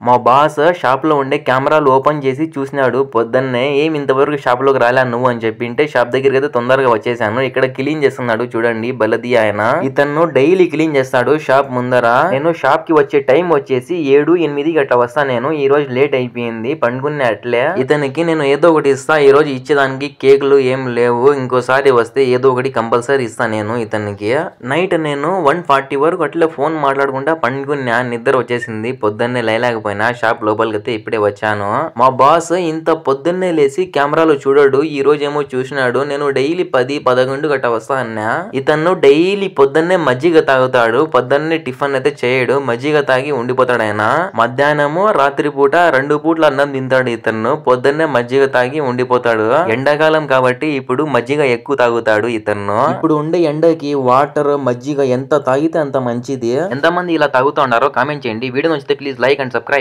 మా బాస్ షాప్‌లో ఉండే కెమెరాలు ఓపెన్ చేసి చూసినాడు పొద్దున్నే. "ఏమి ఇంతవరకు షాప్‌లోకి రాలే నువ్వు" అని చెప్పింటే షాప్ దగ్గరికైతే తొందరగా వచ్చేసాను. ఇక్కడ క్లీన్ చేస్తున్నాడు చూడండి బలది ఆయన. ఇతను డైలీ క్లీన్ చేస్తాడు షాప్ ముందర. నేను షాప్‌కి వచ్చే టైం వచ్చేసి 7, 8 గట్ట వస్తా నేను. ఈ రోజు లేట్ అయిపోయింది. పండుకున్నా అట్లే. ఇతనికి నేను ఏదో ఒకటి ఇస్తా. ఈ రోజు ఇచ్చేదానికి కేకులు ఏం లేవు. ఇంకోసారి వస్తే ఏదో ఒకటి కంపల్సరీ ఇస్తా నేను ఇతనికి. నైట్ నేను 1:40 వరకు అట్లే ఫోన్ మాట్లాడుకుంటా పండుకున్నా. నిద్ర వచ్చేసింది. పొద్దున్నే లేలేకపోయినా షాప్ లోపలికైతే ఇప్పుడే వచ్చాను. మా బాస్ ఇంత పొద్దున్నే లేసి కెమెరాలో చూడడు. ఈ రోజు ఏమో చూసినాడు. నేను డైలీ 10, 11 గట్ట వస్తా అన్నా. ఇతను డైలీ పొద్దున్నే మజ్జిగ తాగుతాడు. పొద్దున్నే టిఫిన్ అయితే చేయడు. మజ్జిగ తాగి ఉండిపోతాడు ఆయన. మధ్యాహ్నము రాత్రి పూట 2 పూట్ల అన్నం తింటాడు ఇతను. పొద్దున్నే మజ్జిగ తాగి ఉండిపోతాడు. ఎండాకాలం కాబట్టి ఇప్పుడు మజ్జిగ ఎక్కువ తాగుతాడు ఇతను. ఇప్పుడు ఉండే ఎండకి వాటర్ మజ్జిగ ఎంత తాగితే అంత మంచిది. ఎంతమంది ఇలా తాగుతూ ఉన్నారో కామెంట్ చేయండి. వీడియో నచ్చితే ప్లీజ్ లైక్ అండ్ సబ్స్క్రైబ్.